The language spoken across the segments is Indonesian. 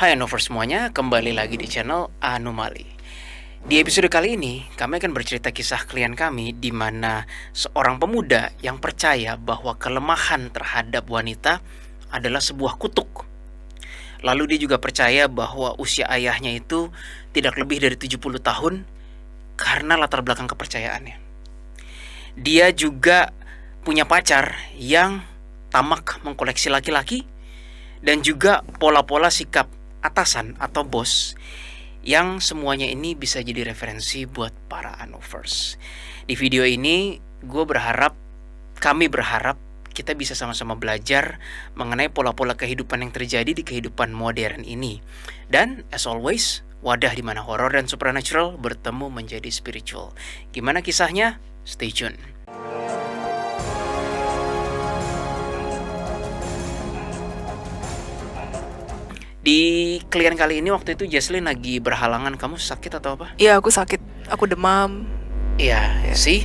Hai Anover semuanya, kembali lagi di channel Anomali. Di episode kali ini, kami akan bercerita kisah klien kami di mana seorang pemuda yang percaya bahwa kelemahan terhadap wanita adalah sebuah kutuk. Lalu dia juga percaya bahwa usia ayahnya itu tidak lebih dari 70 tahun karena latar belakang kepercayaannya. Dia juga punya pacar yang tamak mengkoleksi laki-laki dan juga pola-pola sikap atasan atau bos yang semuanya ini bisa jadi referensi buat para Anovers. Di video ini kami berharap kita bisa sama-sama belajar mengenai pola-pola kehidupan yang terjadi di kehidupan modern ini. Dan as always, wadah di mana horor dan supernatural bertemu menjadi spiritual. Gimana kisahnya? Stay tune. Di klien kali ini waktu itu Jesslyn lagi berhalangan. Kamu sakit atau apa? Iya, aku sakit. Aku demam. Iya, sih.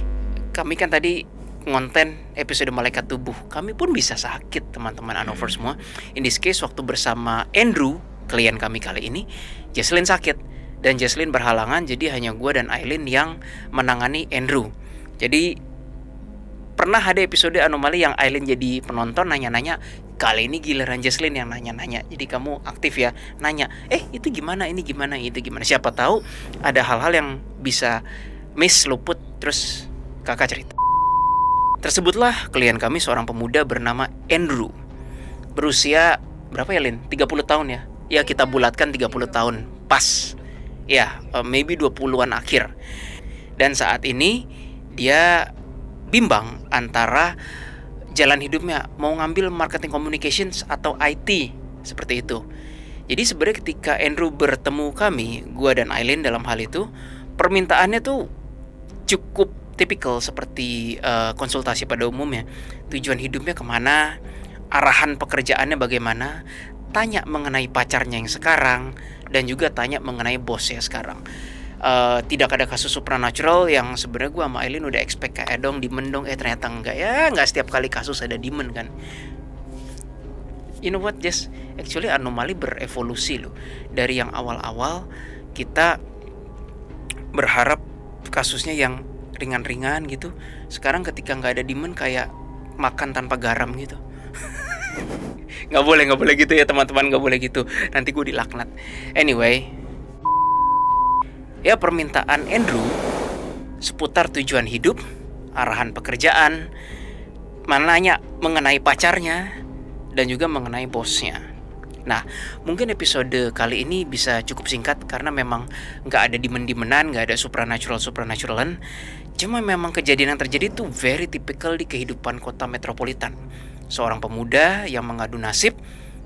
Kami kan tadi ngonten episode Malaikat Tubuh. Kami pun bisa sakit, teman-teman Anover semua. In this case, waktu bersama Andrew, klien kami kali ini, Jesslyn sakit. Dan Jesslyn berhalangan, jadi hanya gue dan Aileen yang menangani Andrew. Jadi, pernah ada episode Anomali yang Aileen jadi penonton nanya-nanya. Kali ini giliran Jesslyn yang nanya-nanya. Jadi kamu aktif ya, nanya, itu gimana, ini gimana, itu gimana. Siapa tahu ada hal-hal yang bisa miss, luput, terus kakak cerita. Tersebutlah klien kami seorang pemuda bernama Andrew. Berusia berapa ya Lin? 30 tahun ya? Ya kita bulatkan 30 tahun. Pas. Ya, maybe 20-an akhir. Dan saat ini dia bimbang antara jalan hidupnya mau ngambil marketing communications atau IT seperti itu. Jadi sebenarnya ketika Andrew bertemu kami, gua dan Aileen dalam hal itu, permintaannya tuh cukup tipikal seperti konsultasi pada umumnya. Tujuan hidupnya kemana, arahan pekerjaannya bagaimana, tanya mengenai pacarnya yang sekarang, dan juga tanya mengenai bosnya sekarang. Tidak ada kasus supernatural yang sebenarnya gue sama Aileen udah expect kayak dong demon dong, ternyata enggak ya, enggak setiap kali kasus ada demon kan. You know what, Jess, actually Anomali berevolusi loh. Dari yang awal-awal kita berharap kasusnya yang ringan-ringan gitu, sekarang ketika nggak ada demon kayak makan tanpa garam gitu. Nggak boleh gitu ya teman-teman, nggak boleh gitu, nanti gue dilaknat. Anyway, ya permintaan Andrew seputar tujuan hidup, arahan pekerjaan, nanya mengenai pacarnya, dan juga mengenai bosnya. Nah, mungkin episode kali ini bisa cukup singkat karena memang nggak ada demon-demonan, nggak ada supernaturalan. Cuma memang kejadian yang terjadi tuh very typical di kehidupan kota metropolitan. Seorang pemuda yang mengadu nasib,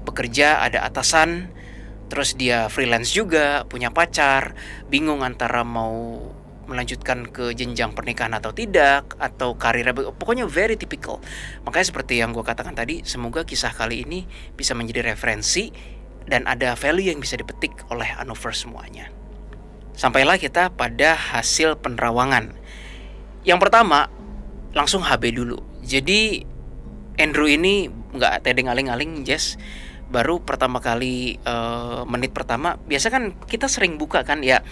bekerja ada atasan, terus dia freelance juga, punya pacar, bingung antara mau melanjutkan ke jenjang pernikahan atau tidak, atau karirnya, pokoknya very typical. Makanya seperti yang gue katakan tadi, semoga kisah kali ini bisa menjadi referensi dan ada value yang bisa dipetik oleh Anover semuanya. Sampailah kita pada hasil penerawangan. Yang pertama, langsung HB dulu. Jadi Andrew ini gak tedeng aling-aling, Jess. Baru pertama kali menit pertama, biasa kan kita sering buka kan ya,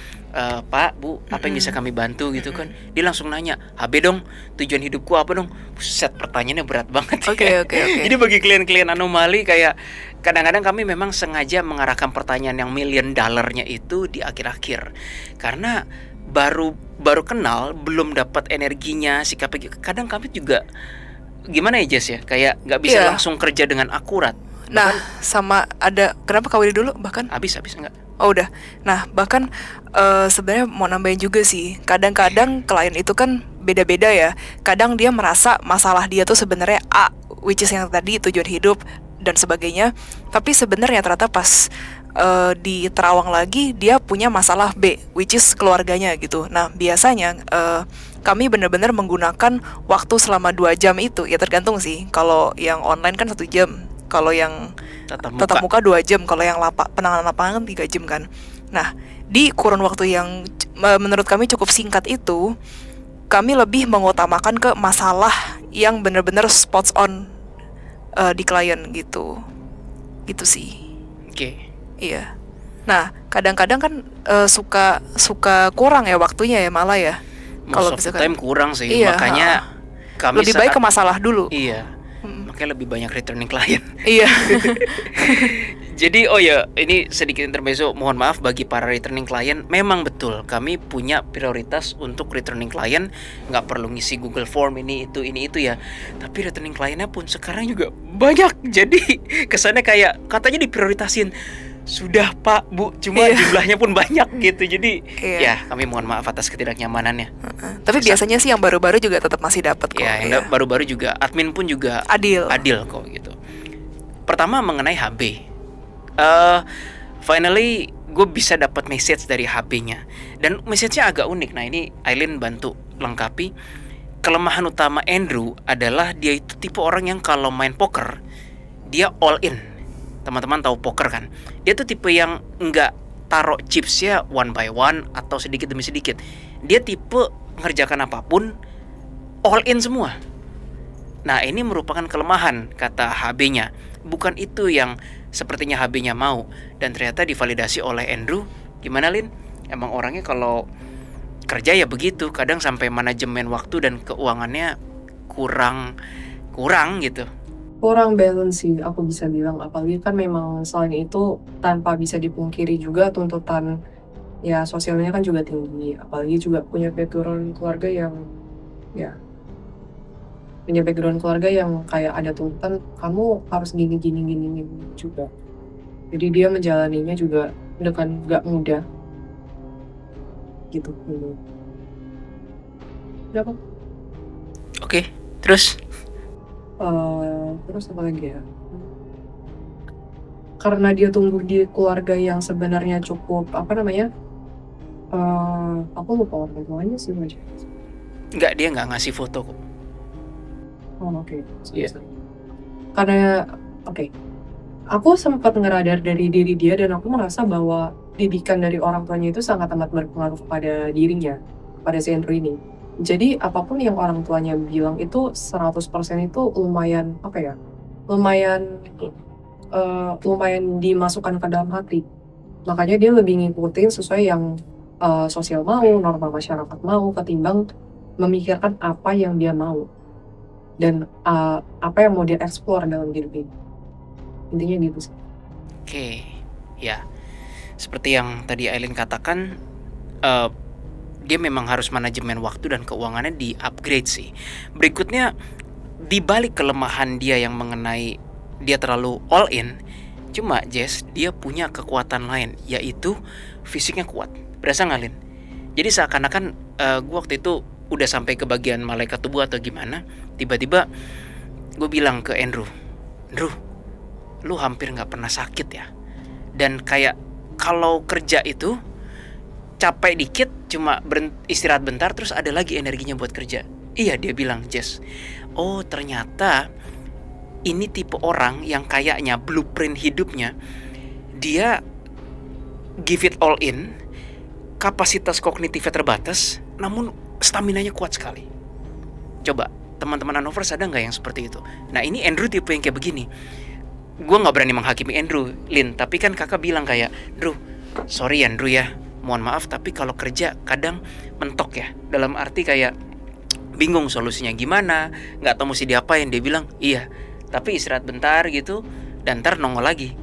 Pak, Bu, apa yang bisa kami bantu gitu kan. Dia langsung nanya, HB dong, tujuan hidupku apa dong. Set, pertanyaannya berat banget. Oke. Jadi bagi klien-klien Anomali kayak kadang-kadang kami memang sengaja mengarahkan pertanyaan yang $1 million itu di akhir-akhir. Karena baru kenal, belum dapat energinya, sikapnya. Kadang kami juga gimana ya Jess ya, kayak nggak bisa langsung kerja dengan akurat. Nah, sama ada kenapa kawin dulu bahkan? Habis enggak? Oh udah. Nah, bahkan sebenarnya mau nambahin juga sih. Kadang-kadang klien itu kan beda-beda ya. Kadang dia merasa masalah dia tuh sebenarnya A, which is yang tadi tujuan hidup dan sebagainya. Tapi sebenarnya ternyata pas di terawang lagi dia punya masalah B, which is keluarganya gitu. Nah, biasanya kami benar-benar menggunakan waktu selama 2 jam itu. Ya tergantung sih. Kalau yang online kan 1 jam. Kalau yang tatap muka 2 jam, kalau yang penanganan lapangan 3 jam kan. Nah, di kurun waktu yang menurut kami cukup singkat itu, kami lebih mengutamakan ke masalah yang benar-benar spots on di klien gitu. Gitu sih. Oke. Iya. Nah, kadang-kadang kan suka kurang ya waktunya ya malah ya. Kalau Most of the misalkan time kurang sih, iya, makanya kami lebih baik ke masalah dulu. iya, Mm, makanya lebih banyak returning client. iya. Jadi oh ya, ini sedikit intermezzo, mohon maaf bagi para returning client. Memang betul, kami punya prioritas untuk returning client. Nggak perlu ngisi Google Form ini itu ya. Tapi returning clientnya pun sekarang juga banyak. Jadi kesannya kayak katanya diprioritasin. Sudah Pak, Bu, cuma Iya. jumlahnya pun banyak gitu. Jadi Iya. ya kami mohon maaf atas ketidaknyamanannya. Tapi biasanya sih yang baru-baru juga tetap masih dapat kok. Ya, yang Iya. baru-baru juga admin pun juga Adil. kok gitu. Pertama mengenai HB. Finally gue bisa dapat message dari HB-nya dan message-nya agak unik. Nah ini Aileen bantu lengkapi. Kelemahan utama Andrew adalah dia itu tipe orang yang kalau main poker dia all in. Teman-teman tahu poker kan? Dia tuh tipe yang nggak taruh chipsnya one by one atau sedikit demi sedikit. Dia tipe ngerjakan apapun all in semua. Nah ini merupakan kelemahan kata HB-nya. Bukan itu yang sepertinya HB-nya mau. Dan ternyata divalidasi oleh Andrew. Gimana Lin? Emang orangnya kalau kerja ya begitu. Kadang sampai manajemen waktu dan keuangannya kurang gitu. Kurang balance sih aku bisa bilang, apalagi kan memang selain itu tanpa bisa dipungkiri juga tuntutan ya sosialnya kan juga tinggi, apalagi juga punya background keluarga yang kayak ada tuntutan kamu harus gini juga. Jadi dia menjalaninya juga dengan gak mudah gitu. Udah Bang. Oke, terus? Terus apa lagi ya? Karena dia tumbuh di keluarga yang sebenarnya cukup aku lupa orang tuanya sih aja. Enggak, dia nggak ngasih foto kok. Oh oke. Iya. Karena aku sempat ngeradar dari diri dia dan aku merasa bahwa didikan dari orang tuanya itu sangat amat berpengaruh kepada dirinya, pada si Andrew ini. Jadi apapun yang orang tuanya bilang itu 100% itu lumayan dimasukkan ke dalam hati. Makanya dia lebih ngikutin sesuai yang sosial mau, norma masyarakat mau, ketimbang memikirkan apa yang dia mau dan apa yang mau dia explore dalam hidup ini. Intinya gitu sih. Oke, ya. Seperti yang tadi Aileen katakan, dia memang harus manajemen waktu dan keuangannya di-upgrade sih. Berikutnya, di balik kelemahan dia yang mengenai dia terlalu all in, cuma Jess, dia punya kekuatan lain, yaitu fisiknya kuat. Berasa nggak, Lin? Jadi seakan-akan gue waktu itu udah sampai ke bagian malaikat tubuh atau gimana, tiba-tiba gue bilang ke Andrew, lu hampir nggak pernah sakit ya. Dan kayak kalau kerja itu capek dikit, cuma istirahat bentar, terus ada lagi energinya buat kerja. Iya, dia bilang, Jess, oh ternyata ini tipe orang yang kayaknya blueprint hidupnya, dia give it all in, kapasitas kognitifnya terbatas, namun staminanya kuat sekali. Coba, teman-teman Hanovers ada nggak yang seperti itu? Nah ini Andrew tipe yang kayak begini. Gue nggak berani menghakimi Andrew, Lin, tapi kan kakak bilang kayak, sorry Andrew ya, mohon maaf tapi kalau kerja kadang mentok ya, dalam arti kayak bingung solusinya gimana, nggak tahu mesti diapain. Dia bilang iya, tapi istirahat bentar gitu dan ntar nongol lagi.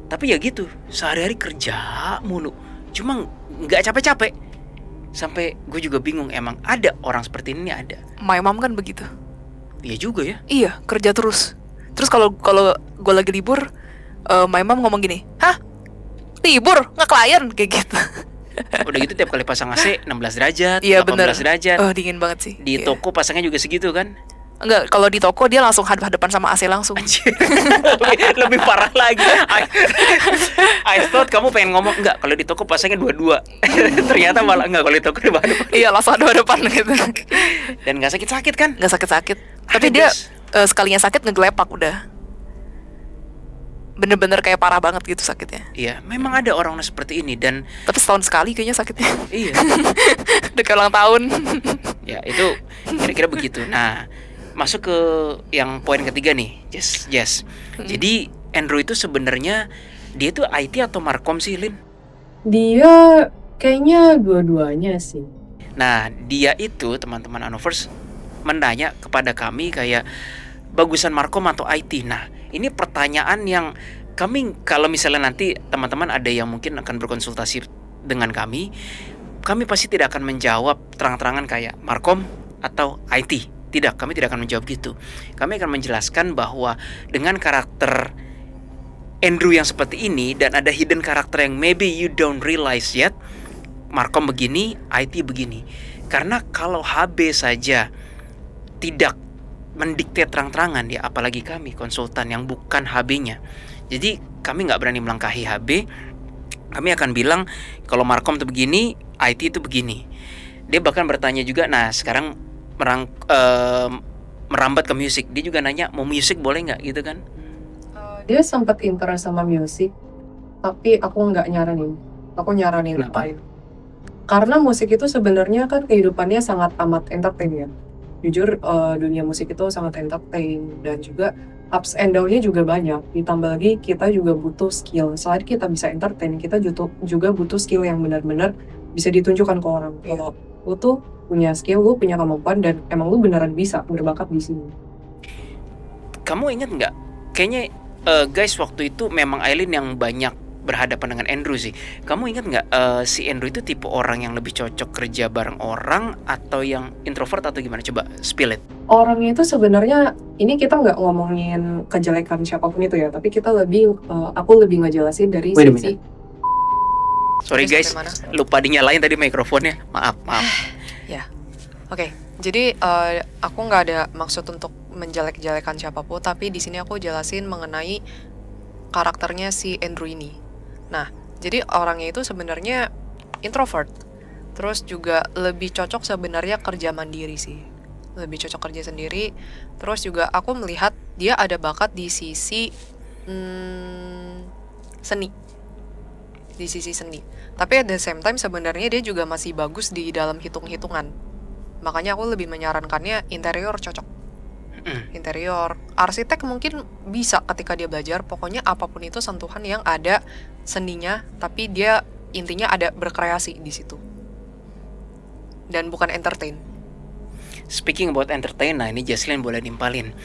Tapi ya gitu, sehari-hari kerja mulu, cuma nggak capek-capek. Sampai gue juga bingung, emang ada orang seperti ini? Ada. My mom kan begitu. Iya juga ya. Iya, kerja terus. Terus kalau gue lagi libur, my mom ngomong gini, hah? Libur? Nggak klien? Kayak gitu. Udah gitu tiap kali pasang AC 16 derajat, Iya 18 bener. derajat. Oh dingin banget sih. Di Iya. toko pasangnya juga segitu kan? Enggak, kalau di toko dia langsung hadap-hadapan sama AC langsung. Anjir. lebih parah lagi. I thought kamu pengen ngomong enggak, kalau di toko pasangnya 22. Ternyata malah enggak, kalau di toko di hadap. Iya, langsung hadap-hadapan gitu. Dan enggak sakit-sakit kan? Nggak sakit-sakit. Tapi Ada, dia Jess. sekalinya sakit ngegelepak udah. Bener-bener kayak parah banget gitu sakitnya. Iya, memang ada orang seperti ini dan Tapi setahun sekali kayaknya sakitnya. iya. Udah kayak ulang tahun. Ya, itu kira-kira begitu. Nah, masuk ke yang poin ketiga nih, Jess. Jadi Andrew itu sebenarnya dia tuh IT atau Markom sih, Lin? Dia kayaknya dua-duanya sih. Nah, dia itu teman-teman Anovers menanya kepada kami kayak bagusan Markom atau IT. Nah, ini pertanyaan yang kami kalau misalnya nanti teman-teman ada yang mungkin akan berkonsultasi dengan kami pasti tidak akan menjawab terang-terangan kayak Markom atau IT. Tidak, kami tidak akan menjawab gitu. Kami akan menjelaskan bahwa dengan karakter Andrew yang seperti ini dan ada hidden karakter yang maybe you don't realize yet, Markom begini, IT begini. Karena kalau HB saja tidak mendikte terang-terangan ya, apalagi kami konsultan yang bukan HB-nya. Jadi kami nggak berani melangkahi HB. Kami akan bilang kalau Markom itu begini, IT itu begini. Dia bahkan bertanya juga, nah sekarang merambat ke musik. Dia juga nanya mau musik boleh nggak gitu kan? Dia sempat interest sama musik, tapi aku nggak nyaranin. Aku nyaranin Kenapa? lain. Karena musik itu sebenarnya kan kehidupannya sangat amat entertain ya. Jujur dunia musik itu sangat entertain dan juga ups and down-nya juga banyak. Ditambah lagi kita juga butuh skill. Selain kita bisa entertain, kita juga butuh skill yang benar-benar bisa ditunjukkan ke orang. Kalau lu tuh punya skill, lu punya kemampuan dan emang lu beneran bisa berbakat di sini. Kamu ingat nggak? Kayaknya guys waktu itu memang Aileen yang banyak berhadapan dengan Andrew sih. Kamu ingat nggak si Andrew itu tipe orang yang lebih cocok kerja bareng orang atau yang introvert atau gimana? Coba spill it. Orangnya itu sebenarnya ini kita nggak ngomongin kejelekan siapapun itu ya, tapi kita aku lebih ngejelasin dari Wait a sisi Sorry Terus guys, sampai mana? lupa dinyalain tadi mikrofonnya. Maaf. Oke, jadi aku nggak ada maksud untuk menjelek-jelekan siapapun, tapi di sini aku jelasin mengenai karakternya si Andrew ini. Nah, jadi orangnya itu sebenarnya introvert, terus juga lebih cocok sebenarnya kerja mandiri sih, lebih cocok kerja sendiri. Terus juga aku melihat dia ada bakat di sisi seni, di sisi seni. Tapi at the same time sebenarnya dia juga masih bagus di dalam hitung-hitungan. Makanya aku lebih menyarankannya interior cocok. Interior, arsitek mungkin bisa ketika dia belajar. Pokoknya apapun itu sentuhan yang ada seninya, tapi dia intinya ada berkreasi di situ. Dan bukan entertain. Speaking about entertain, nah ini Jaslyn boleh nimpalin.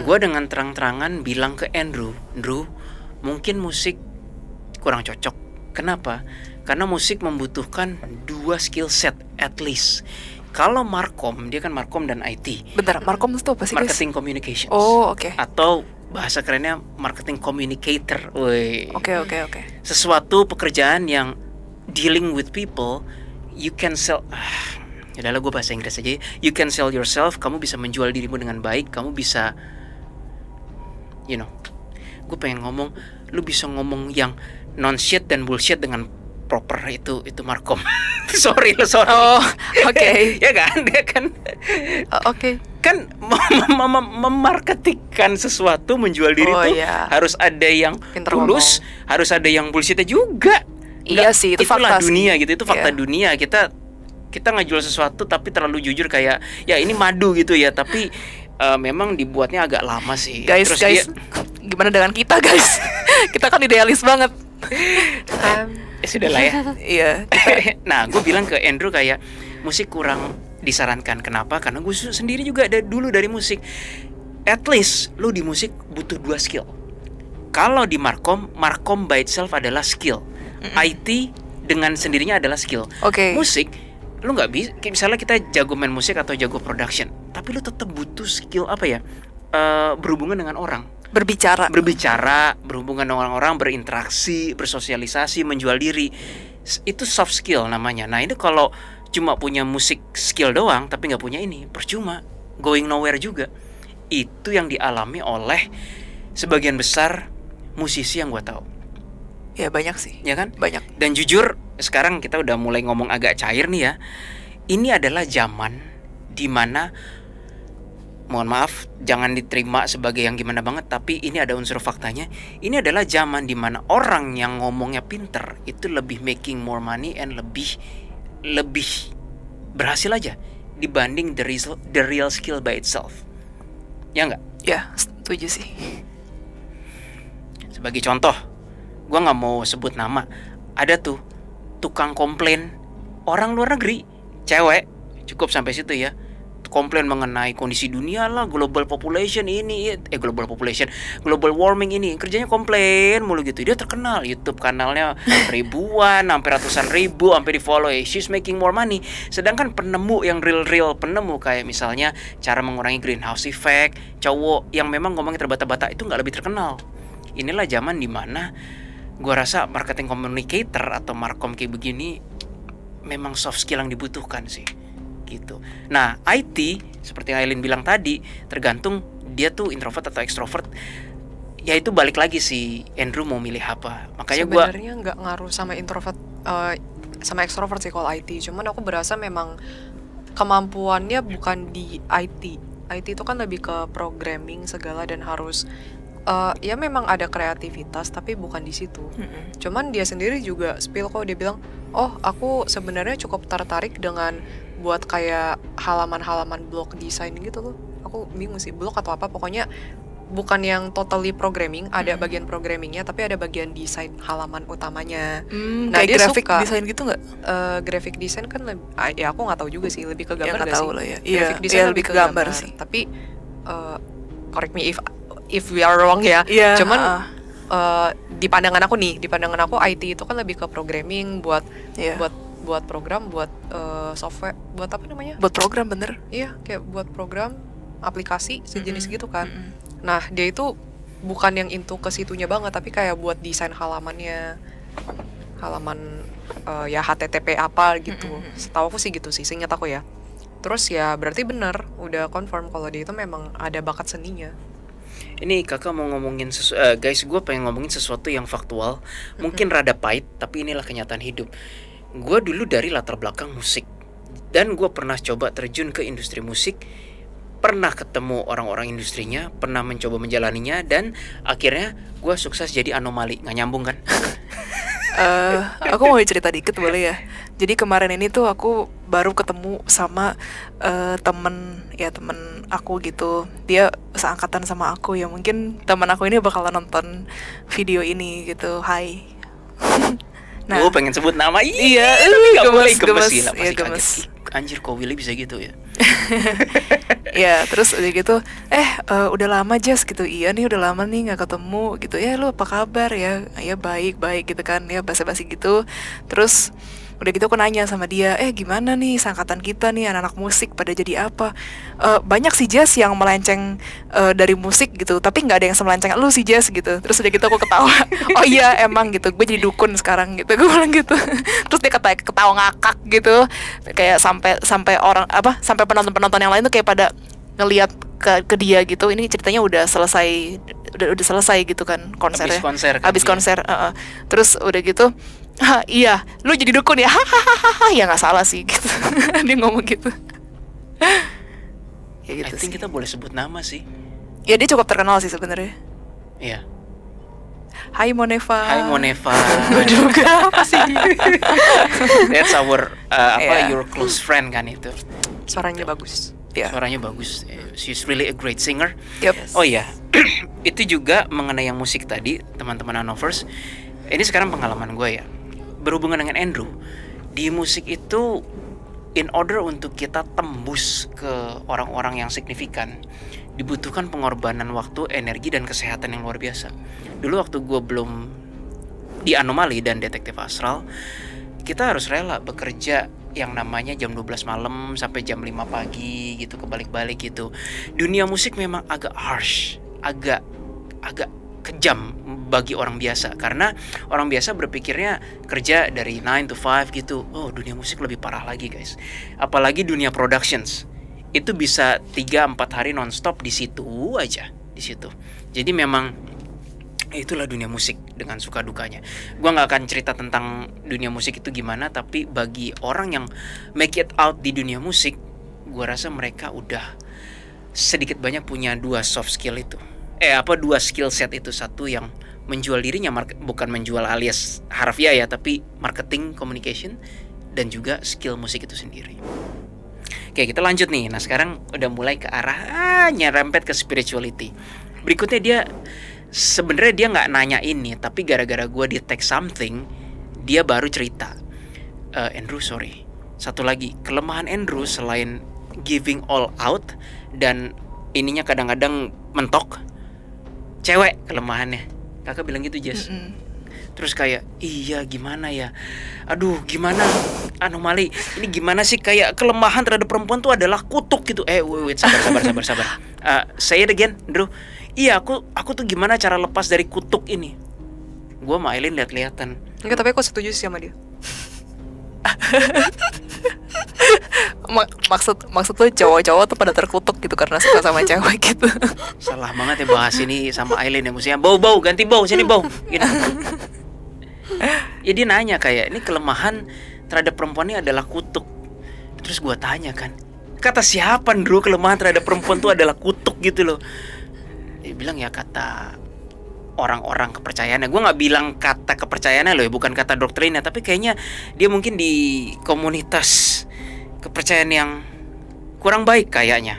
Gue dengan terang-terangan bilang ke Andrew, mungkin musik kurang cocok. Kenapa? Karena musik membutuhkan 2 skill set at least. Kalau Markom, dia kan Markom dan IT. Bentar, Markom itu apa sih guys? Marketing communications. Oh, oke. Atau bahasa kerennya marketing communicator. Woi. Oke. Sesuatu pekerjaan yang dealing with people, you can sell. Yaudah gue bahasa Inggris aja. You can sell yourself. Kamu bisa menjual dirimu dengan baik. Kamu bisa, gue pengen ngomong, lu bisa ngomong yang non shit dan bullshit dengan proper, itu Markom. sorry. Oh, oke. Ya kan, dia kan. Oke. Kan memarketingkan sesuatu, menjual diri Oh, tuh iya. harus ada yang Pinter tulus, harus ada yang bullshitnya juga. Iya sih, itu itulah fakta dunia sih. gitu, itu fakta Iya. dunia. Kita ngejual sesuatu tapi terlalu jujur kayak ya ini madu gitu ya, tapi memang dibuatnya agak lama sih. Guys, dia- gimana dengan kita guys? Kita kan idealis banget. sudah lah ya. Iya. Nah, gue bilang ke Andrew kayak musik kurang disarankan. Kenapa? Karena gue sendiri juga dulu dari musik. At least lu di musik butuh 2 skill. Kalau di Markom by itself adalah skill. IT dengan sendirinya adalah skill. Oke. Musik lu nggak bisa. Misalnya kita jago main musik atau jago production, tapi lu tetap butuh skill apa ya? Berhubungan dengan orang. Berbicara. Berhubungan dengan orang, berinteraksi, bersosialisasi, menjual diri. Itu soft skill namanya. Nah, ini kalau cuma punya musik skill doang tapi nggak punya ini, percuma, going nowhere juga. Itu yang dialami oleh sebagian besar musisi yang gue tahu. Ya banyak sih. Ya kan? Banyak. Dan jujur, sekarang kita udah mulai ngomong agak cair nih ya. Ini adalah zaman dimana, mohon maaf, jangan diterima sebagai yang gimana banget, tapi ini ada unsur faktanya. Ini adalah zaman dimana orang yang ngomongnya pinter itu lebih making more money and lebih berhasil aja dibanding the real skill by itself. Ya nggak? Ya, setuju sih. Sebagai contoh, gue nggak mau sebut nama, ada tuh tukang komplain orang luar negeri, cewek, cukup sampai situ ya. Komplain mengenai kondisi dunia lah, global population ini, global warming ini, kerjanya komplain mulu gitu. Dia terkenal, YouTube kanalnya ribuan, sampai ratusan ribu, sampai di follow. She's making more money. Sedangkan penemu yang real penemu kayak misalnya cara mengurangi greenhouse effect, cowok yang memang ngomongnya terbata-bata itu nggak lebih terkenal. Inilah zaman dimana gua rasa marketing communicator atau markom kayak begini memang soft skill yang dibutuhkan sih. Gitu. Nah, IT seperti yang Aileen bilang tadi, tergantung dia tuh introvert atau extrovert. Ya itu balik lagi sih Andrew mau milih apa. Makanya sebenarnya nggak ngaruh sama introvert sama extrovert sih kalau IT. Cuman aku berasa memang kemampuannya bukan di IT. IT itu kan lebih ke programming segala dan harus ya memang ada kreativitas tapi bukan di situ. Cuman dia sendiri juga spill kok, dia bilang, "Oh, aku sebenarnya cukup tertarik dengan buat kayak halaman-halaman blog desain gitu loh." Aku bingung sih blog atau apa, pokoknya bukan yang totally programming, ada bagian programmingnya tapi ada bagian desain halaman utamanya. Nah, kayak dia graphic suka design gitu nggak? Graphic design kan ya aku nggak tahu juga sih, lebih ke Ya, gambar nggak nggak tahu sih? lah ya. Graphic Iya, design iya, lebih ke gambar sih. Tapi correct me if we are wrong ya. Iya, Cuman di pandangan aku IT itu kan lebih ke programming, buat iya. buat program, buat software, buat apa namanya? Buat program bener. Iya, kayak buat program, aplikasi sejenis gitu kan. Nah, dia itu bukan yang into ke situnya banget, tapi kayak buat desain halamannya, halaman ya HTTP apa gitu. Setahu aku sih gitu sih, seingat aku ya. Terus ya berarti benar, udah confirm kalau dia itu memang ada bakat seninya. Ini kakak mau ngomongin guys, gue pengen ngomongin sesuatu yang faktual, mungkin rada pahit, tapi inilah kenyataan hidup. Gue dulu dari latar belakang musik, dan gue pernah coba terjun ke industri musik, pernah ketemu orang-orang industrinya, pernah mencoba menjalaninya, dan akhirnya gue sukses jadi anomali. Nggak nyambung kan? Aku mau cerita dikit boleh ya. Jadi kemarin ini tuh aku baru ketemu sama temen aku gitu. Dia seangkatan sama aku ya, mungkin teman aku ini bakalan nonton video ini gitu. Hai. Gue pengen sebut nama. Iya, Gak boleh, gemes gemes, gila, iya, pasti gemes. kaget. Anjir, kok Willy bisa gitu ya? Ya terus udah gitu udah lama Jess gitu. Iya nih udah lama nih nggak ketemu gitu. Ya lu apa kabar ya? Ya baik gitu kan, ya basa-basi gitu. Terus udah gitu aku nanya sama dia, gimana nih seangkatan kita nih anak-anak musik pada jadi apa? Banyak sih Jess yang melenceng dari musik gitu, tapi nggak ada yang semelenceng lu sih Jess gitu. Terus udah gitu aku ketawa. Oh iya emang gitu, gue jadi dukun sekarang gitu, gue bilang gitu. Terus dia ketawa ngakak gitu, kayak sampai orang sampai penonton yang lain tuh kayak pada ngelihat ke dia gitu. Ini ceritanya udah selesai gitu kan konsernya. Habis konser kan dia. Terus udah gitu, iya, lu jadi dukun ya? Hahaha, ya nggak salah sih gitu. Dia ngomong gitu. Ya gitu I think sih. kita boleh sebut nama sih. Ya dia cukup terkenal sih sebenarnya. Iya. Hai Moneva. Hai Moneva. Gue juga apa sih? That's our Yeah. your close friend kan itu. Suaranya bagus. Ya. Suaranya bagus. She's really a great singer. Yep. Oh iya. Itu juga mengenai yang musik tadi, teman-teman Hanovers. Ini sekarang pengalaman gue ya. Berhubungan dengan Andrew, di musik itu in order untuk kita tembus ke orang-orang yang signifikan, dibutuhkan pengorbanan waktu, energi, dan kesehatan yang luar biasa. Dulu waktu gue belum di Anomali dan Detektif Astral, kita harus rela bekerja yang namanya jam 12 malam sampai jam 5 pagi gitu, kebalik-balik gitu. Dunia musik memang agak harsh, agak kejam bagi orang biasa, karena orang biasa berpikirnya kerja dari 9 to 5 gitu. Oh, dunia musik lebih parah lagi guys. Apalagi dunia productions. Itu bisa 3-4 hari nonstop di situ aja, di situ. Jadi memang itulah dunia musik dengan suka dukanya. Gua nggak akan cerita tentang dunia musik itu gimana, tapi bagi orang yang make it out di dunia musik, gua rasa mereka udah sedikit banyak punya dua soft skill itu. Dua skill set itu. Satu yang menjual dirinya, bukan menjual alias harfiah ya, tapi marketing, communication, dan juga skill musik itu sendiri. Oke, kita lanjut nih. Nah, sekarang udah mulai ke arah nyerempet ke spirituality. Berikutnya dia sebenarnya dia nggak nanya ini, tapi gara-gara gue di text something, dia baru cerita. Andrew sorry. Satu lagi, kelemahan Andrew selain giving all out dan ininya kadang-kadang mentok, cewek kelemahannya. Kakak bilang gitu, Jess. Terus kayak, iya gimana ya, aduh gimana, anomali, ini gimana sih, kayak kelemahan terhadap perempuan tuh adalah kutuk gitu. Wait, sabar. Say it again, Andrew. Iya, aku tuh gimana cara lepas dari kutuk ini. Gua sama Aileen lihat-lihatan. Enggak, tapi aku setuju sih sama dia. Maksud tuh cowok-cowok tuh pada terkutuk gitu karena suka sama cewek gitu. Salah banget ya bahas ini sama Aileen ya, mestinya bau ganti bau sini bau gitu. Ya dia nanya kayak, ini kelemahan terhadap perempuan ini adalah kutuk. Terus gua tanya kan, kata siapa Andrew kelemahan terhadap perempuan itu adalah kutuk gitu loh. Dia bilang ya kata orang-orang kepercayaannya. Gue nggak bilang kata kepercayaannya loh ya, bukan kata doktrinnya, tapi kayaknya dia mungkin di komunitas kepercayaan yang kurang baik kayaknya.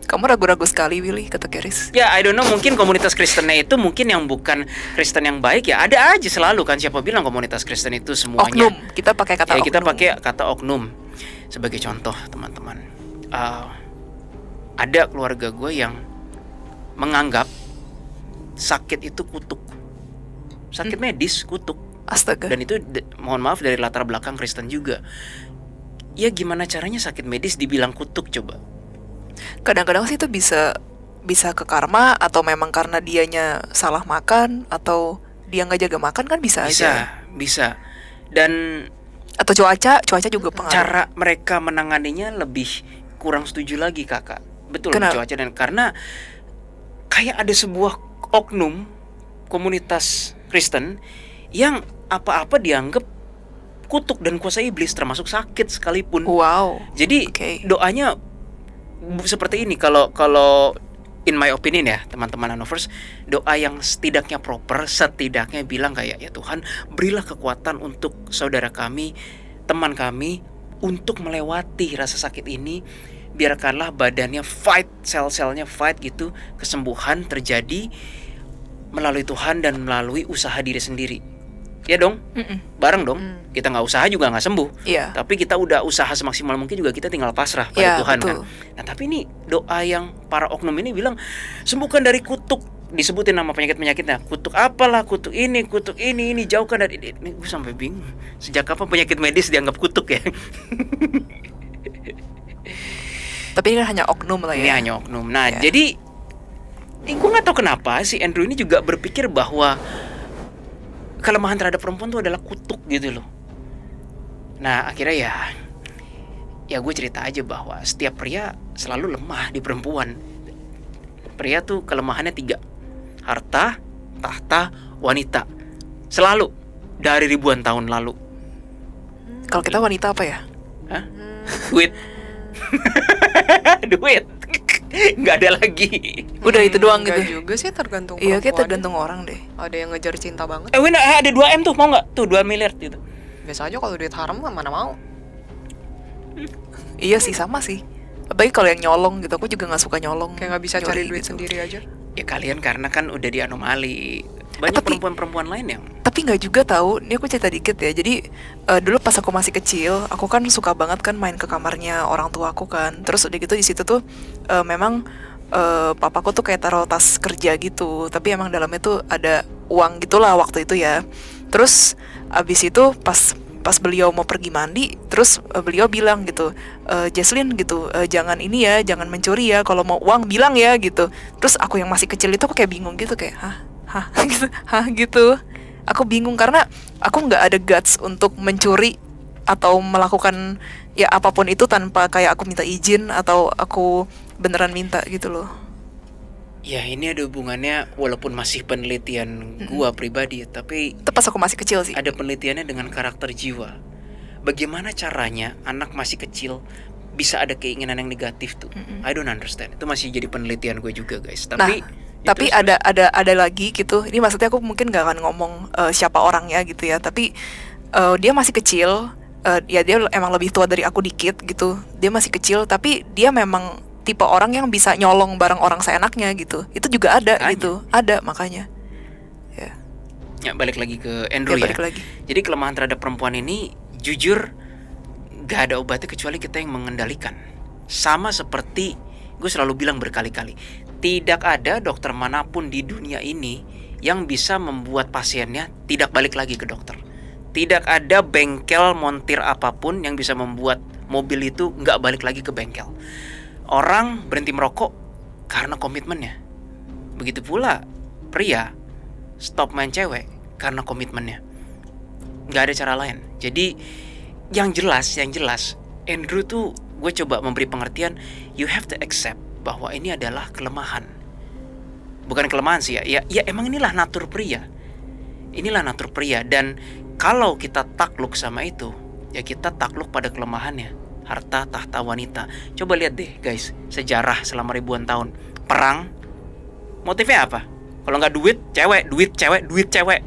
Kamu ragu-ragu sekali, Willy, kata Keris. Ya, I don't know, mungkin komunitas Kristennya itu mungkin yang bukan Kristen yang baik ya. Ada aja selalu kan, siapa bilang komunitas Kristen itu semuanya. Oknum, kita pakai kata oknum. Kita pakai kata oknum sebagai contoh, teman-teman. Ada keluarga gue yang menganggap sakit itu kutuk, sakit medis kutuk. Astaga. Dan itu mohon maaf dari latar belakang Kristen juga. Ya gimana caranya sakit medis dibilang kutuk coba? Kadang-kadang sih itu bisa ke karma, atau memang karena dianya salah makan, atau dia nggak jaga makan kan bisa aja. Bisa. Dan atau cuaca juga pengaruh. Cara mereka menanganinya lebih kurang setuju lagi, kakak. Betul. Kenapa? Cuaca, dan karena kayak ada sebuah oknum komunitas Kristen yang apa-apa dianggap kutuk dan kuasa iblis, termasuk sakit sekalipun. Wow. Jadi doanya seperti ini, kalau in my opinion ya teman-teman Hanovers, doa yang setidaknya proper, setidaknya bilang kayak, ya Tuhan berilah kekuatan untuk saudara kami, teman kami, untuk melewati rasa sakit ini. Biarkanlah badannya fight, sel-selnya fight gitu, kesembuhan terjadi melalui Tuhan dan melalui usaha diri sendiri. Ya dong, bareng dong. Kita nggak usaha juga nggak sembuh. Tapi kita udah usaha semaksimal mungkin juga kita tinggal pasrah pada Tuhan, betul. Kan. Nah tapi ini doa yang para oknum ini bilang sembuhkan dari kutuk, disebutin nama penyakit-penyakitnya. Kutuk apalah, kutuk ini, jauhkan dari ini. Gue sampai bingung. Sejak kapan penyakit medis dianggap kutuk ya? Tapi ini kan hanya oknum lah ya. Ini hanya oknum. Nah jadi gue nggak tahu kenapa si Andrew ini juga berpikir bahwa kelemahan terhadap perempuan itu adalah kutuk gitu loh. Nah akhirnya ya gue cerita aja bahwa setiap pria selalu lemah di perempuan. Pria tuh kelemahannya 3: harta, tahta, wanita. Selalu dari ribuan tahun lalu. Kalau kita wanita apa ya? Hah? Duit. Duit. Nggak ada lagi. Udah itu doang gitu. Enggak juga sih, tergantung Iya, perempuan. kita tergantung orang deh. Ada yang ngejar cinta banget. Win, ada 2M tuh, mau nggak? Tuh 2 miliar gitu. Biasa aja kalau duit haram mana mau. Iya sih, sama sih. Apalagi kalau yang nyolong gitu, aku juga nggak suka nyolong. Kayak nggak bisa cari duit gitu. sendiri aja. Ya kalian karena kan udah di anomali. Banyak perempuan-perempuan lain yang Tapi nggak juga tahu. Ini aku cerita dikit ya. Jadi dulu pas aku masih kecil, aku kan suka banget kan main ke kamarnya orang tua aku kan. Terus udah gitu di situ tuh memang papaku tuh kayak taruh tas kerja gitu. Tapi emang dalamnya tuh ada uang gitulah waktu itu ya. Terus abis itu pas beliau mau pergi mandi, terus beliau bilang gitu, Jesslyn gitu, jangan ini ya, jangan mencuri ya, kalau mau uang bilang ya gitu. Terus aku yang masih kecil itu aku kayak bingung gitu, kayak gitu. Aku bingung karena aku nggak ada guts untuk mencuri atau melakukan ya apapun itu tanpa kayak aku minta izin atau aku beneran minta gitu loh. Ya ini ada hubungannya, walaupun masih penelitian gua pribadi, tapi itu pas aku masih kecil sih. Ada penelitiannya dengan karakter jiwa. Bagaimana caranya anak masih kecil bisa ada keinginan yang negatif tuh? I don't understand. Itu masih jadi penelitian gue juga, guys. Tapi ada lagi gitu. Ini maksudnya aku mungkin gak akan ngomong siapa orangnya gitu ya. Tapi dia masih kecil. Ya dia emang lebih tua dari aku dikit gitu. Dia masih kecil, tapi dia memang tipe orang yang bisa nyolong barang orang seenaknya gitu. Itu juga ada gitu. Ada makanya. Ya balik lagi ke Andrew ya. Balik lagi. Jadi kelemahan terhadap perempuan ini Jujur, gak ada obatnya kecuali kita yang mengendalikan. Sama seperti gue selalu bilang berkali-kali, tidak ada dokter manapun di dunia ini yang bisa membuat pasiennya tidak balik lagi ke dokter. Tidak ada bengkel montir apapun yang bisa membuat mobil itu gak balik lagi ke bengkel. Orang berhenti merokok karena komitmennya. Begitu pula pria stop main cewek karena komitmennya. Gak ada cara lain. Jadi yang jelas Andrew tuh gue coba memberi pengertian, you have to accept bahwa ini adalah kelemahan. Bukan kelemahan sih ya emang inilah natur pria. Inilah natur pria. Dan kalau kita takluk sama itu, ya kita takluk pada kelemahannya. Harta tahta wanita. Coba lihat deh guys, sejarah selama ribuan tahun. Perang, motifnya apa? Kalau nggak duit, cewek, duit, cewek, duit, cewek.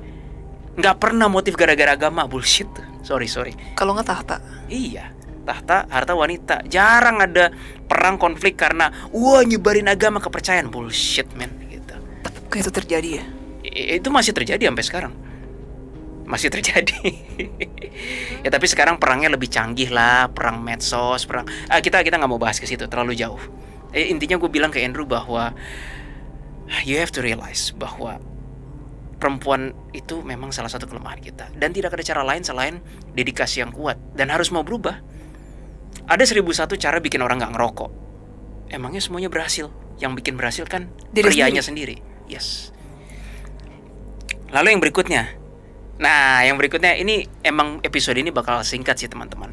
Nggak pernah motif gara-gara agama. Bullshit. Sorry. Kalau nggak tahta. Iya, tahta, harta, wanita. Jarang ada perang konflik karena nyebarin agama kepercayaan. Bullshit man gitu. Apakah itu terjadi ya? Itu masih terjadi sampai sekarang. Masih terjadi. Ya tapi sekarang perangnya lebih canggih lah, perang medsos, perang. Kita nggak mau bahas ke situ, terlalu jauh. Intinya gue bilang ke Andrew bahwa you have to realize bahwa perempuan itu memang salah satu kelemahan kita. Dan tidak ada cara lain selain dedikasi yang kuat. Dan harus mau berubah. Ada 1001 cara bikin orang gak ngerokok. Emangnya semuanya berhasil? Yang bikin berhasil kan prianya sendiri. Yes. Lalu yang berikutnya. Nah yang berikutnya ini emang episode ini bakal singkat sih teman-teman.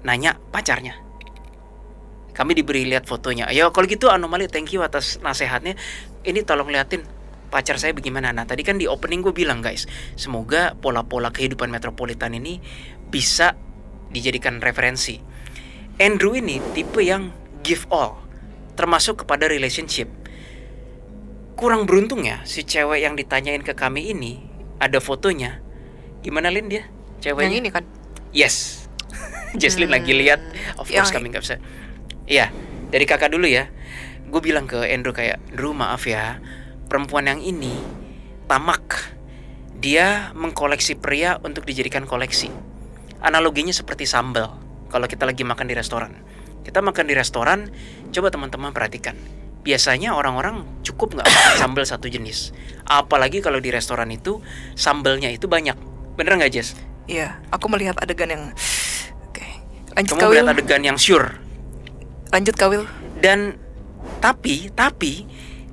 Nanya pacarnya. Kami diberi lihat fotonya. Ya kalau gitu Anomali, thank you atas nasihatnya. Ini tolong liatin pacar saya bagaimana. Nah tadi kan di opening gue bilang guys, semoga pola-pola kehidupan metropolitan ini bisa dijadikan referensi. Andrew ini tipe yang give all, termasuk kepada relationship. Kurang beruntung ya si cewek yang ditanyain ke kami ini ada fotonya. Gimana Lin dia? Ceweknya? Yang ini kan? Yes. Jesslyn lagi lihat. Of course kami gak bisa. Iya, dari kakak dulu ya. Gue bilang ke Andrew kayak, Andrew maaf ya, perempuan yang ini tamak. Dia mengkoleksi pria untuk dijadikan koleksi. Analoginya seperti sambal. Kalau kita lagi makan di restoran. Kita makan di restoran, coba teman-teman perhatikan. Biasanya orang-orang cukup gak makan sambal satu jenis. Apalagi kalau di restoran itu, sambalnya itu banyak. Bener gak Jess? Iya, aku melihat adegan yang... Oke. Lanjut Kamu Kawil. melihat adegan yang sure. Lanjut Kawil. Dan tapi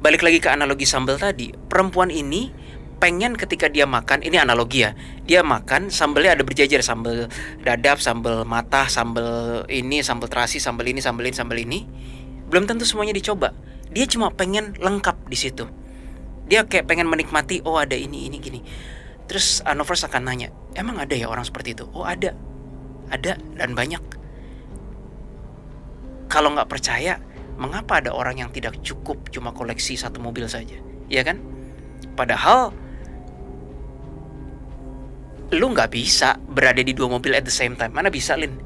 balik lagi ke analogi sambal tadi, perempuan ini pengen ketika dia makan, ini analogi ya, dia makan sambalnya ada berjejer, sambal dadap, sambal matah, sambal ini, sambal terasi, sambal ini, sambal ini, sambal ini. Belum tentu semuanya dicoba. Dia cuma pengen lengkap di situ. Dia kayak pengen menikmati, oh ada ini gini. Terus Anovers akan nanya, emang ada ya orang seperti itu? Oh ada dan banyak. Kalau nggak percaya, mengapa ada orang yang tidak cukup cuma koleksi satu mobil saja? Ya kan? Padahal lu nggak bisa berada di 2 mobil at the same time. Mana bisa Lin?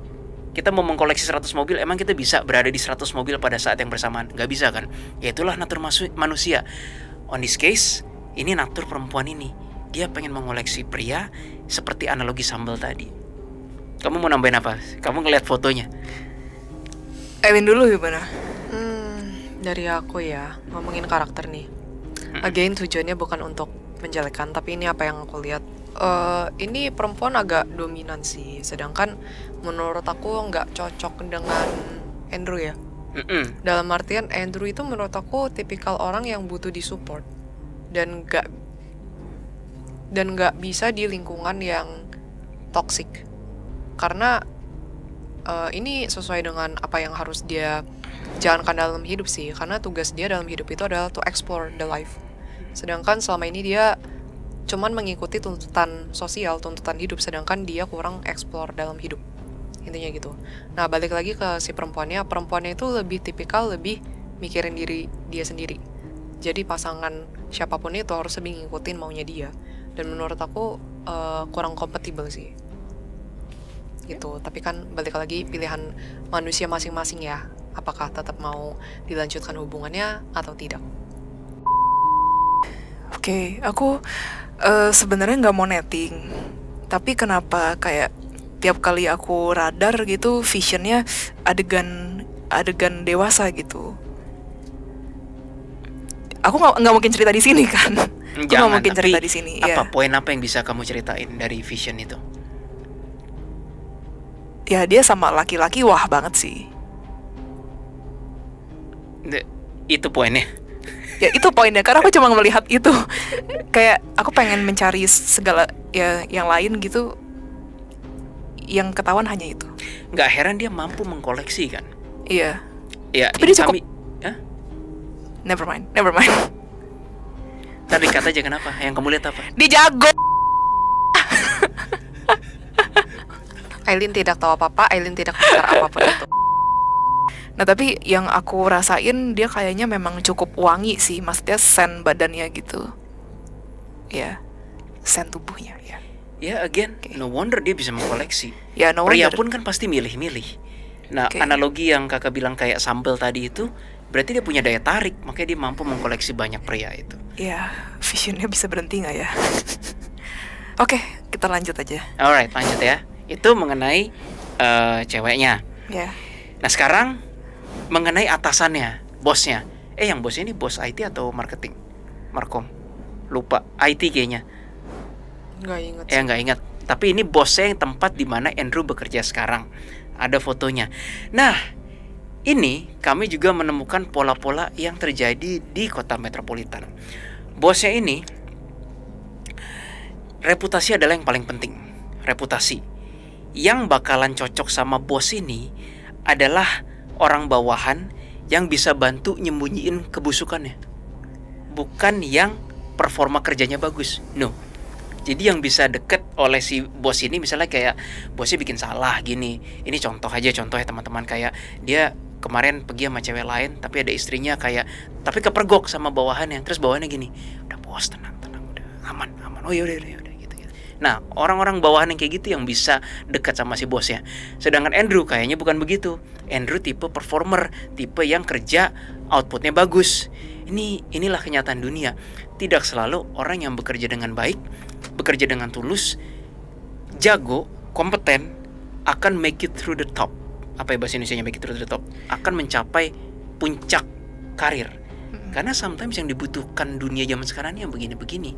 Kita mau mengkoleksi 100 mobil, emang kita bisa berada di 100 mobil pada saat yang bersamaan? Nggak bisa kan? Ya itulah natur manusia. On this case, ini natur perempuan ini. Dia pengen mengoleksi pria seperti analogi sambal tadi. Kamu mau nambahin apa? Kamu ngeliat fotonya? Ewin dulu gimana? Dari aku ya, ngomongin karakter nih. Again, tujuannya bukan untuk menjelekkan, tapi ini apa yang aku lihat. Ini perempuan agak dominan sih, sedangkan menurut aku nggak cocok dengan Andrew ya. Dalam artian Andrew itu menurut aku tipikal orang yang butuh disupport dan nggak bisa di lingkungan yang toxic. Karena ini sesuai dengan apa yang harus dia jalankan dalam hidup sih, karena tugas dia dalam hidup itu adalah to explore the life. Sedangkan selama ini dia cuman mengikuti tuntutan sosial, tuntutan hidup, sedangkan dia kurang explore dalam hidup. Intinya gitu. Nah, balik lagi ke si perempuannya itu lebih tipikal, lebih mikirin diri dia sendiri. Jadi pasangan siapapun itu harus lebih ngikutin maunya dia. Dan menurut aku kurang kompatibel sih. Gitu. Tapi kan balik lagi pilihan manusia masing-masing ya. Apakah tetap mau dilanjutkan hubungannya atau tidak? Oke, aku sebenarnya nggak mau netting, tapi kenapa kayak tiap kali aku radar gitu visionnya adegan adegan dewasa gitu. Aku nggak mungkin cerita di sini kan. Aku nggak Jangan, mungkin tapi cerita di sini. apa Ya, poin apa yang bisa kamu ceritain dari Vision itu? ya dia sama laki-laki wah banget sih. Itu poinnya. Ya itu poinnya karena aku cuma melihat itu. Kayak aku pengen mencari segala ya yang lain gitu. Yang ketahuan hanya itu. Nggak heran dia mampu mengkoleksi kan? Iya. Ya, Tapi dia cukup- Hah? Never mind, never mind. Tadi kata aja kenapa? Yang kamu lihat apa? Dia jago. Aileen tidak tahu apa-apa, Aileen tidak mendengar apapun itu. Nah tapi yang aku rasain dia kayaknya memang cukup wangi sih. Maksudnya sen badannya gitu. Ya, sen tubuhnya ya. Ya again, no wonder dia bisa mengkoleksi. Ya no Pria wonder. pun kan pasti milih-milih. Nah, Oke. analogi yang kakak bilang kayak sambal tadi itu, berarti dia punya daya tarik, makanya dia mampu mengkoleksi banyak pria itu. Ya, visionnya bisa berhenti nggak ya? Oke, kita lanjut aja. Alright, lanjut ya. Itu mengenai ceweknya. Ya, Nah sekarang mengenai atasannya, bosnya. Yang bosnya ini bos IT atau marketing? Markom. Lupa. IT kayaknya. Nggak inget. Nggak ingat. Tapi ini bosnya yang tempat di mana Andrew bekerja sekarang. Ada fotonya. Nah, ini kami juga menemukan pola-pola yang terjadi di kota metropolitan. Bosnya ini, reputasi adalah yang paling penting. Reputasi. Yang bakalan cocok sama bos ini adalah orang bawahan yang bisa bantu nyembunyiin kebusukannya. Bukan yang performa kerjanya bagus. No. Jadi yang bisa deket oleh si bos ini misalnya kayak bosnya bikin salah gini. Ini contoh ya teman-teman, kayak dia kemarin pergi sama cewek lain tapi ada istrinya kayak tapi kepergok sama bawahannya. Terus bawahannya gini, "Udah bos, tenang, udah aman. Oh ya udah gitu. Nah, orang-orang bawahan yang kayak gitu yang bisa dekat sama si bosnya. Sedangkan Andrew kayaknya bukan begitu. Andrew tipe performer, tipe yang kerja outputnya bagus. Inilah kenyataan dunia. Tidak selalu orang yang bekerja dengan baik, bekerja dengan tulus, jago, kompeten akan make it through the top. Apa ya bahasa Indonesianya make it through the top? Akan mencapai puncak karir. Karena sometimes yang dibutuhkan dunia zaman sekarang ini yang begini-begini.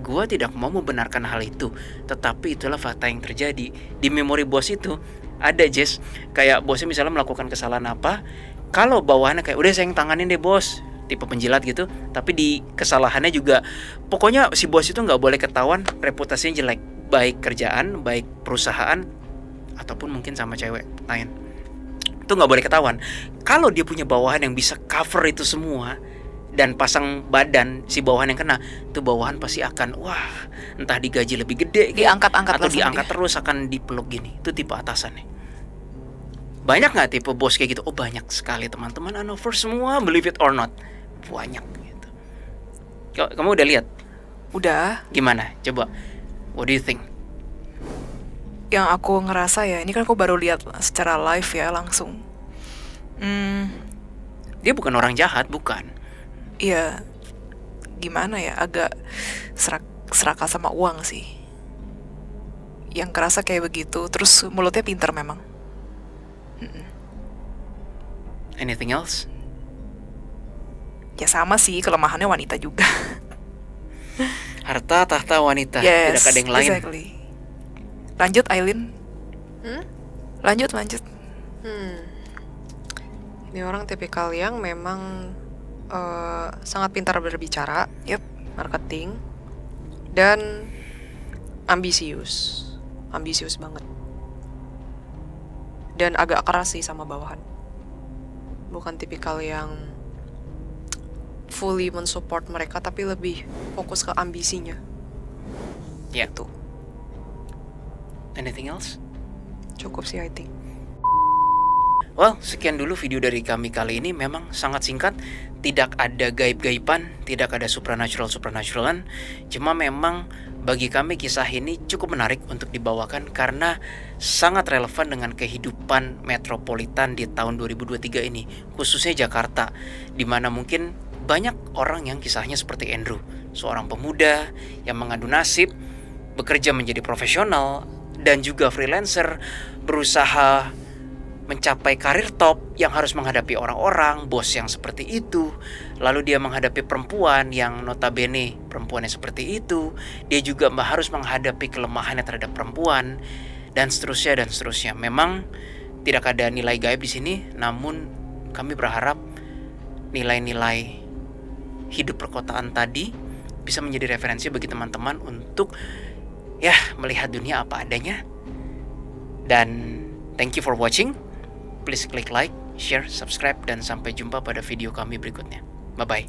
Gua tidak mau membenarkan hal itu, tetapi itulah fakta yang terjadi. Di memori bos itu ada Jess, kayak bosnya misalnya melakukan kesalahan apa, kalau bawahannya kayak udah sayang tanganin deh bos, tipe penjilat gitu, tapi di kesalahannya juga pokoknya si bos itu nggak boleh ketahuan reputasinya jelek, baik kerjaan, baik perusahaan, ataupun mungkin sama cewek lain. Itu nggak boleh ketahuan. Kalau dia punya bawahan yang bisa cover itu semua dan pasang badan si bawahan yang kena, tuh bawahan pasti akan wah, entah digaji lebih gede diangkat-angkat atau langsung diangkat dia. terus akan dipeluk gini. Itu tipe atasannya. Banyak nggak tipe bos kayak gitu? Oh banyak sekali teman-teman. Hanover semua, believe it or not, banyak gitu. Kamu udah lihat? Udah. Gimana? Coba. What do you think? Yang aku ngerasa ya, ini kan aku baru lihat secara live ya langsung. Dia bukan orang jahat, bukan. Iya, gimana ya, agak serakah sama uang sih. Yang kerasa kayak begitu, terus mulutnya pintar memang. Anything else? Ya sama sih, kelemahannya wanita juga. Harta tahta wanita, Yes, tidak ada yang lain. exactly. Lanjut Aileen. Lanjut. Ini orang tipikal yang memang sangat pintar berbicara, Yep. marketing, dan ambisius banget. Dan agak keras sih sama bawahan. Bukan tipikal yang fully mensupport mereka, tapi lebih fokus ke ambisinya. Ya. Gitu. Anything else? Cukup sih I think. Well, sekian dulu video dari kami kali ini. Memang sangat singkat, tidak ada gaib-gaiban, tidak ada supernatural-supernaturalan. Cuma memang bagi kami kisah ini cukup menarik untuk dibawakan karena sangat relevan dengan kehidupan metropolitan di tahun 2023 ini, khususnya Jakarta, di mana mungkin banyak orang yang kisahnya seperti Andrew, seorang pemuda yang mengadu nasib, bekerja menjadi profesional dan juga freelancer, berusaha mencapai karir top yang harus menghadapi orang-orang, bos yang seperti itu. Lalu dia menghadapi perempuan yang notabene perempuannya seperti itu. Dia juga harus menghadapi kelemahannya terhadap perempuan dan seterusnya dan seterusnya. Memang tidak ada nilai gaib di sini, namun kami berharap nilai-nilai hidup perkotaan tadi bisa menjadi referensi bagi teman-teman untuk ya melihat dunia apa adanya. Dan thank you for watching. Please klik like, share, subscribe, dan sampai jumpa pada video kami berikutnya. Bye-bye.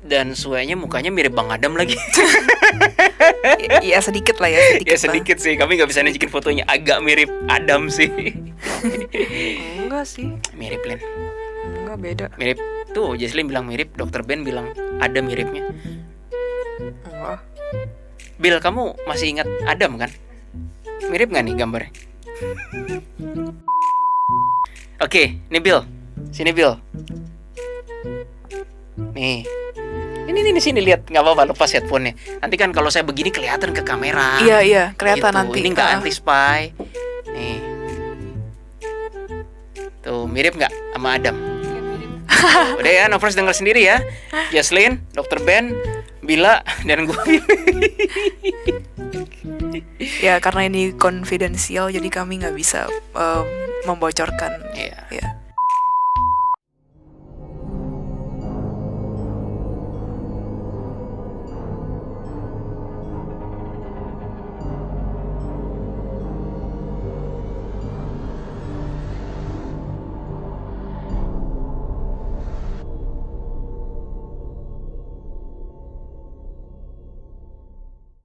Dan suanya mukanya mirip Bang Adam lagi. Ya sedikit lah ya, sedikit. Ya sedikit sih, kami nggak bisa nunjukin fotonya. Agak mirip Adam sih. Enggak sih, Mirip, Lin. enggak beda. Mirip. Tuh, Jesslyn bilang mirip, Dr. Ben bilang ada miripnya. Enggak. Bill, kamu masih ingat Adam kan? Mirip nggak nih gambarnya? Oke, nih Bill. Sini Bill. Nih. Ini sini lihat, nggak apa-apa lepas headphone-nya. Nanti kan kalau saya begini kelihatan ke kamera. Iya, kelihatan Gitu. nanti. Ini nggak anti spy. Nih. Tuh, mirip nggak sama Adam? Udah ya, Novers denger sendiri ya. Jesslyn, Dr. Ben, Bila, dan gue. Ya karena ini konfidensial jadi kami nggak bisa membocorkan. Iya. Ya.